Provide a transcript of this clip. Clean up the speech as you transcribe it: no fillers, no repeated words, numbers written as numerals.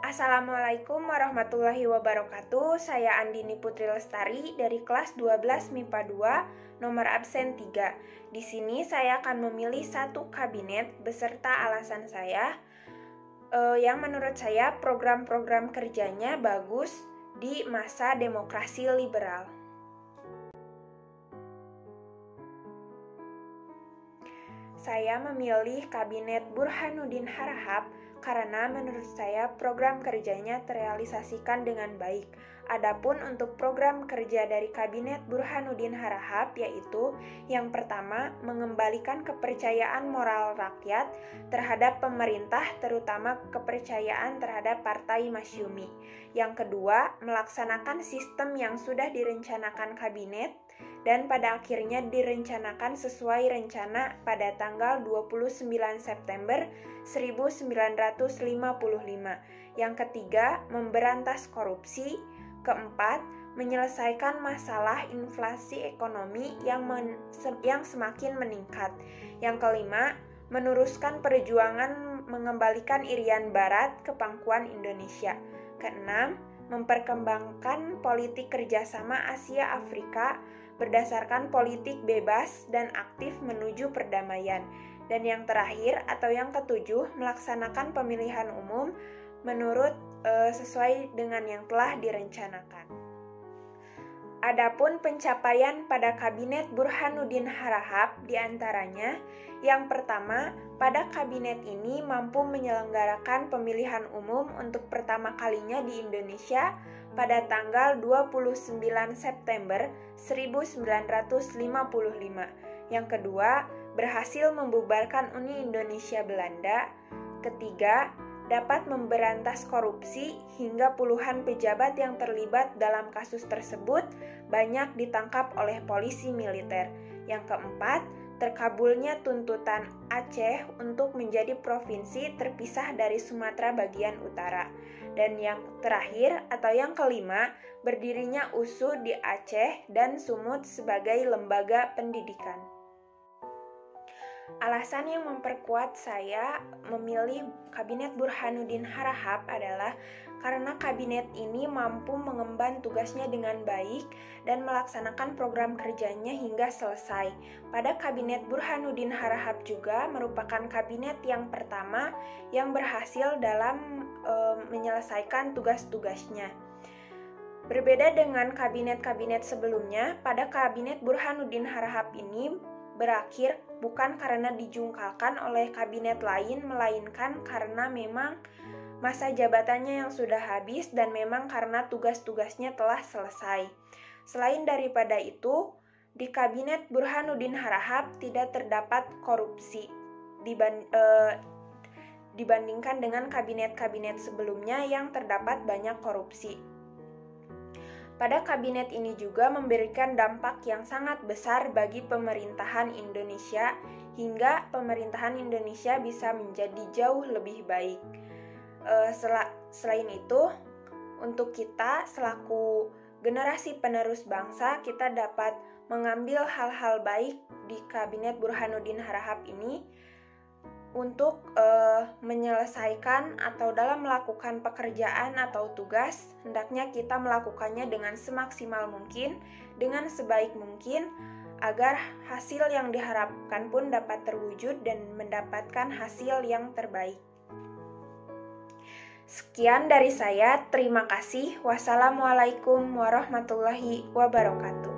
Assalamualaikum warahmatullahi wabarakatuh. Saya Andini Putri Lestari dari kelas 12 MIPA 2, nomor absen 3. Di sini saya akan memilih satu kabinet beserta alasan saya yang menurut saya program-program kerjanya bagus di masa demokrasi liberal. Saya memilih kabinet Burhanuddin Harahap karena menurut saya program kerjanya terrealisasikan dengan baik. Adapun untuk program kerja dari kabinet Burhanuddin Harahap yaitu yang pertama, mengembalikan kepercayaan moral rakyat terhadap pemerintah, terutama kepercayaan terhadap Partai Masyumi. Yang kedua, melaksanakan sistem yang sudah direncanakan kabinet dan pada akhirnya direncanakan sesuai rencana pada tanggal 29 September 1955. Yang ketiga, memberantas korupsi. Keempat, menyelesaikan masalah inflasi ekonomi yang semakin meningkat. Yang kelima, meneruskan perjuangan mengembalikan Irian Barat ke pangkuan Indonesia. Keenam, memperkembangkan politik kerjasama Asia-Afrika berdasarkan politik bebas dan aktif menuju perdamaian. Dan yang terakhir atau yang ketujuh, melaksanakan pemilihan umum menurut sesuai dengan yang telah direncanakan. Adapun pencapaian pada kabinet Burhanuddin Harahap diantaranya, yang pertama, pada kabinet ini mampu menyelenggarakan pemilihan umum untuk pertama kalinya di Indonesia pada tanggal 29 September 1955. Yang kedua, berhasil membubarkan Uni Indonesia Belanda. Ketiga, dapat memberantas korupsi hingga puluhan pejabat yang terlibat dalam kasus tersebut banyak ditangkap oleh polisi militer. Yang keempat, terkabulnya tuntutan Aceh untuk menjadi provinsi terpisah dari Sumatera bagian utara. Dan yang terakhir atau yang kelima, berdirinya USU di Aceh dan Sumut sebagai lembaga pendidikan. Alasan yang memperkuat saya memilih kabinet Burhanuddin Harahap adalah karena kabinet ini mampu mengemban tugasnya dengan baik dan melaksanakan program kerjanya hingga selesai. Pada kabinet Burhanuddin Harahap juga merupakan kabinet yang pertama yang berhasil dalam menyelesaikan tugas-tugasnya. Berbeda dengan kabinet-kabinet sebelumnya, pada kabinet Burhanuddin Harahap ini berakhir bukan karena dijungkalkan oleh kabinet lain, melainkan karena memang masa jabatannya yang sudah habis dan memang karena tugas-tugasnya telah selesai. Selain daripada itu, di kabinet Burhanuddin Harahap tidak terdapat korupsi dibandingkan dengan kabinet-kabinet sebelumnya yang terdapat banyak korupsi. Pada kabinet ini juga memberikan dampak yang sangat besar bagi pemerintahan Indonesia hingga pemerintahan Indonesia bisa menjadi jauh lebih baik. Selain itu, untuk kita selaku generasi penerus bangsa, kita dapat mengambil hal-hal baik di kabinet Burhanuddin Harahap ini untuk menyelesaikan atau dalam melakukan pekerjaan atau tugas, hendaknya kita melakukannya dengan semaksimal mungkin, dengan sebaik mungkin, agar hasil yang diharapkan pun dapat terwujud dan mendapatkan hasil yang terbaik. Sekian dari saya, terima kasih. Wassalamualaikum warahmatullahi wabarakatuh.